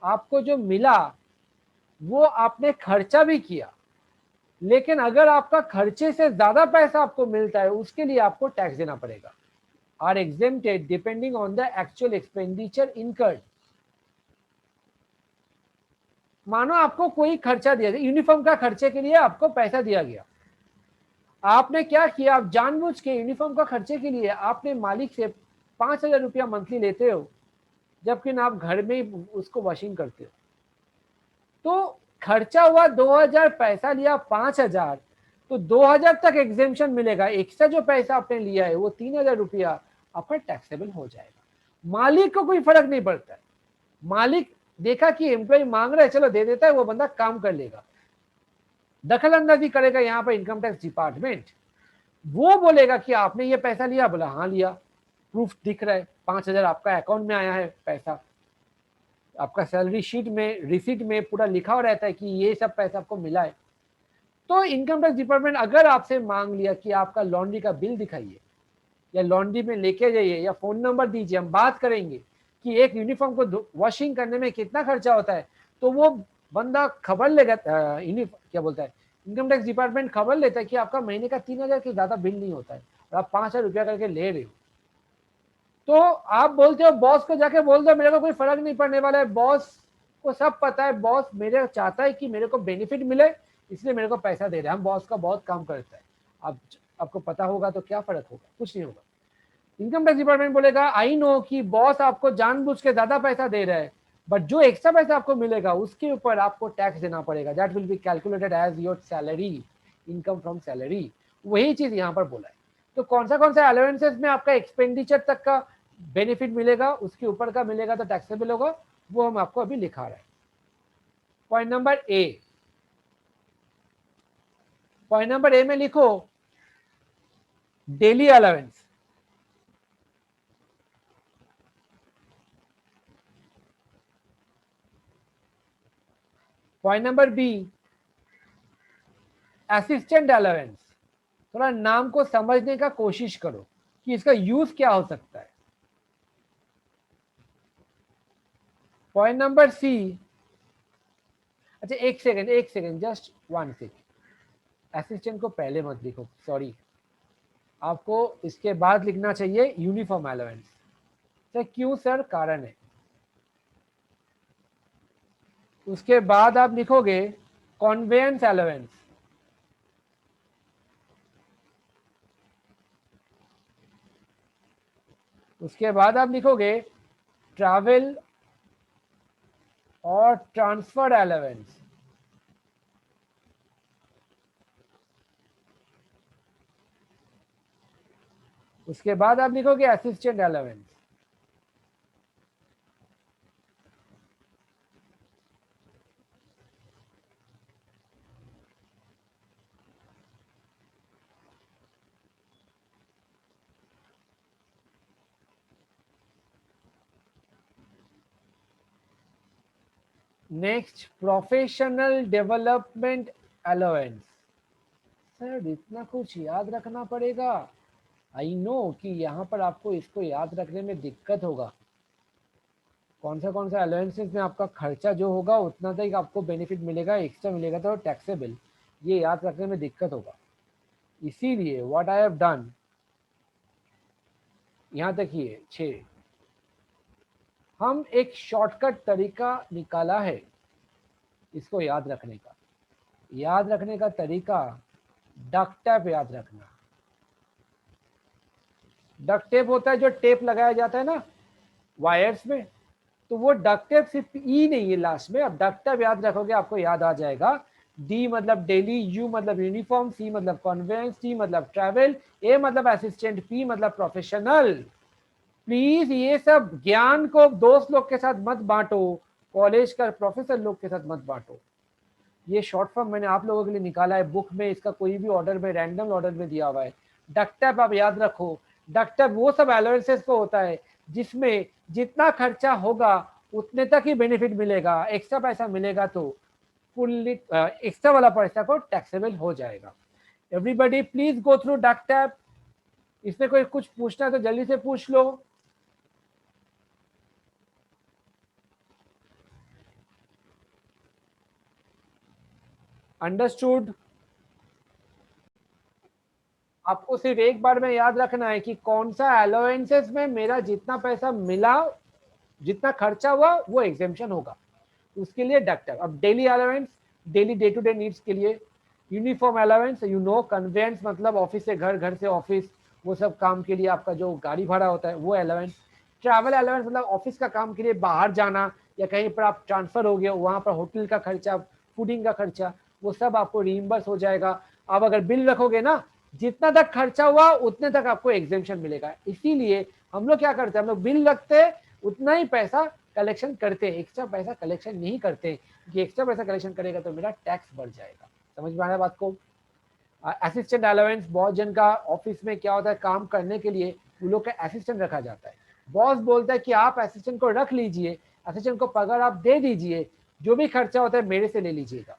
आपको जो मिला वो आपने खर्चा भी किया, लेकिन अगर आपका खर्चे से ज्यादा पैसा आपको मिलता है, उसके लिए आपको टैक्स देना पड़ेगा। Are exempted depending on the actual expenditure incurred. मानो आपको कोई खर्चा दिया, यूनिफॉर्म का खर्चे के लिए आपको पैसा दिया गया, आपने क्या किया, आप जानबूझ के यूनिफॉर्म का खर्चे के लिए आपने मालिक से 5000 रुपया मंथली लेते हो, जबकि ना आप घर में उसको वॉशिंग करते हो। तो खर्चा हुआ 2000, पैसा लिया 5000, तो 2000 तक एग्जेम्पशन मिलेगा। एक्स्ट्रा जो पैसा आपने लिया है वो 3000 रुपया आपका टैक्सेबल हो जाएगा। मालिक को कोई फर्क नहीं पड़ता है, मालिक देखा कि एम्प्लॉय मांग रहा है, चलो दे देता है, वो बंदा काम कर लेगा, दखल अंदाजी करेगा यहाँ पर इनकम टैक्स डिपार्टमेंट। वो बोलेगा कि आपने ये पैसा लिया, बोला हाँ लिया, प्रूफ दिख रहा है, 5000 आपका अकाउंट में आया है पैसा, आपका सैलरी शीट में रिसीट में पूरा लिखा हुआ रहता है कि ये सब पैसा आपको मिला है। तो इनकम टैक्स डिपार्टमेंट अगर आपसे मांग लिया कि आपका लॉन्ड्री का बिल दिखाइए या लॉन्ड्री में लेके जाइए या फोन नंबर दीजिए, हम बात करेंगे कि एक यूनिफॉर्म को वॉशिंग करने में कितना खर्चा होता है, तो वो बंदा खबर लेगा, क्या बोलता है, इनकम टैक्स डिपार्टमेंट खबर लेता है कि आपका महीने का 3,000 के ज्यादा बिल नहीं होता है और आप 5,000 रुपया करके ले रहे हो। तो आप बोलते हो बॉस को जाके बोल दो मेरे को कोई फर्क नहीं पड़ने वाला है, बॉस को सब पता है, बॉस मेरे चाहता है कि मेरे को बेनिफिट मिले इसलिए मेरे को पैसा दे रहे हैं, हम बॉस का बहुत काम करता है। आप आपको पता होगा तो क्या फर्क होगा, कुछ नहीं होगा। इनकम टैक्स डिपार्टमेंट बोलेगा आई नो कि बॉस आपको जानबूझ के ज्यादा पैसा दे रहा है, बट जो एक्स्ट्रा पैसा आपको मिलेगा उसके ऊपर आपको टैक्स देना पड़ेगा, that will be calculated as your salary, income from salary. वही चीज यहाँ पर बोला है। तो कौन सा अलाउंसेस में आपका एक्सपेंडिचर तक का बेनिफिट मिलेगा, उसके ऊपर का मिलेगा तो टैक्सेबल होगा, वो हम आपको अभी लिखा रहे हैं। पॉइंट नंबर ए में लिखो daily allowance. Point number B assistant allowance. थोड़ा नाम को समझने का कोशिश करो कि इसका यूज क्या हो सकता है। पॉइंट नंबर सी, अच्छा एक सेकंड जस्ट 1 सेकंड, असिस्टेंट को पहले मत लिखो, सॉरी, आपको इसके बाद लिखना चाहिए यूनिफॉर्म अलाउंस। सर क्यों सर, कारण है। उसके बाद आप लिखोगे कॉन्वेंस अलाउंस। उसके बाद आप लिखोगे ट्रैवल और ट्रांसफर अलाउंस। उसके बाद आप लिखोगे assistant allowance. Next professional development allowance. Sir इतना कुछ याद रखना पड़ेगा, आई नो कि यहाँ पर आपको इसको याद रखने में दिक्कत होगा। कौन सा अलाउंसेस में आपका खर्चा जो होगा उतना तक आपको बेनिफिट मिलेगा, एक्स्ट्रा मिलेगा तो टैक्सेबल, ये याद रखने में दिक्कत होगा। इसीलिए व्हाट आई हैव डन, यहाँ तक ही है 6, हम एक शॉर्टकट तरीका निकाला है इसको याद रखने का। याद रखने का तरीका डक टैप याद रखना। डक टेप होता है जो टेप लगाया जाता है ना वायर्स में, तो वो डक टेप सिर्फ ई नहीं है लास्ट में, अब डक टेप याद रखोगे आपको याद आ जाएगा। डी मतलब डेली, यू मतलब यूनिफॉर्म, सी मतलब कॉन्वेंस, टी मतलब ट्रैवल, ए मतलब असिस्टेंट, पी मतलब प्रोफेशनल। प्लीज ये सब ज्ञान को दोस्त लोग के साथ मत बांटो, कॉलेज का प्रोफेसर लोग के साथ मत बांटो। ये शॉर्ट फॉर्म मैंने आप लोगों के लिए निकाला है बुक में, इसका कोई भी ऑर्डर में रैंडम ऑर्डर में दिया हुआ है। डक्टअप आप याद रखो, डक्टअप वो सब अलाउंसेस को होता है जिसमें जितना खर्चा होगा उतने तक ही बेनिफिट मिलेगा, एक्स्ट्रा पैसा मिलेगा तो फुल्ली एक्स्ट्रा वाला पैसा को टैक्सेबल हो जाएगा। एवरीबडी प्लीज गो थ्रू डक्टअप। इसमें कोई कुछ पूछना है तो जल्दी से पूछ लो। अंडरस्टूड। आपको सिर्फ एक बार में याद रखना है कि कौन सा अलाउंसेस में मेरा जितना पैसा मिला, जितना खर्चा हुआ वो एग्जेम्पशन होगा, उसके लिए डक्टर। अब daily allowance, daily day to day needs के लिए। Uniform allowance, you know conveyance मतलब ऑफिस से घर, घर से ऑफिस, वो सब काम के लिए आपका जो गाड़ी भाड़ा होता है वो अलाउंस। ट्रैवल अलाउंस मतलब ऑफिस का काम के लिए बाहर जाना या कहीं पर आप ट्रांसफर हो गए वहाँ पर होटल का खर्चा, फूडिंग का खर्चा, वो सब आपको रीइंबर्स हो जाएगा। आप अगर बिल रखोगे ना, जितना तक खर्चा हुआ उतने तक आपको एग्जेम्पशन मिलेगा। इसीलिए हम लोग क्या करते हैं, हम लोग बिल रखते उतना ही पैसा कलेक्शन करते, एक्स्ट्रा पैसा कलेक्शन नहीं करते कि एक्स्ट्रा पैसा कलेक्शन करेगा तो मेरा टैक्स बढ़ जाएगा। समझ में आया बात को। असिस्टेंट अलाउंस, बहुत जन का ऑफिस में क्या होता है, काम करने के लिए वो लोग का असिस्टेंट रखा जाता है। बॉस बोलता है कि आप असिस्टेंट को रख लीजिए, असिस्टेंट को पगार आप दे दीजिए, जो भी खर्चा होता है मेरे से ले लीजिएगा।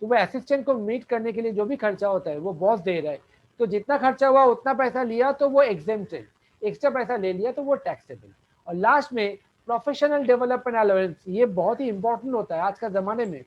तो वो असिस्टेंट को मीट करने के लिए जो भी खर्चा होता है वो बॉस दे रहा है, तो जितना खर्चा हुआ उतना पैसा लिया तो वो एग्जेम्प्टेड, एक्स्ट्रा पैसा ले लिया तो वो टैक्सेबल। और लास्ट में प्रोफेशनल डेवलपमेंट अलाउंस, ये बहुत ही इंपॉर्टेंट होता है आज का ज़माने में।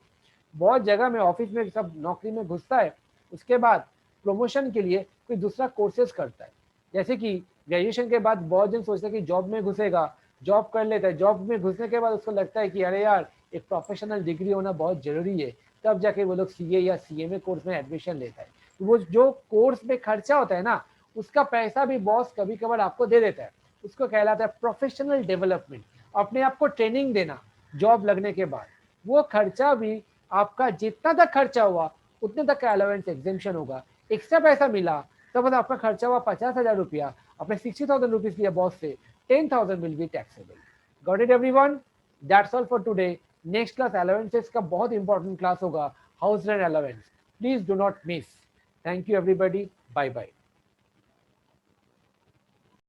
बहुत जगह में ऑफिस में सब नौकरी में घुसता है, उसके बाद प्रमोशन के लिए कोई दूसरा कोर्सेज करता है। जैसे कि ग्रेजुएशन के बाद बहुत जन सोचते हैं कि जॉब में घुसेगा, जॉब कर लेता है, जॉब में घुसने के बाद उसको लगता है कि अरे यार एक प्रोफेशनल डिग्री होना बहुत ज़रूरी है, तब जाके वो लोग सीए या सीएमए कोर्स में एडमिशन लेता है। तो वो जो कोर्स में खर्चा होता है ना, उसका पैसा भी बॉस कभी कभार आपको दे देता है। उसको कहलाता है प्रोफेशनल डेवलपमेंट, अपने आप को ट्रेनिंग देना जॉब लगने के बाद। वो खर्चा भी आपका जितना तक खर्चा हुआ उतने तक का अलाउंस एग्जेम्पशन होगा। एक्स्ट्रा पैसा मिला तब तो आपका खर्चा हुआ 50,000 रुपया, अपने 60,000 रुपीज लिया बॉस से, 10,000 will be taxable. Got it everyone? That's all for today. Next class allowances का बहुत इंपॉर्टेंट क्लास होगा, house rent allowance. Please do not miss. Thank you everybody, bye bye.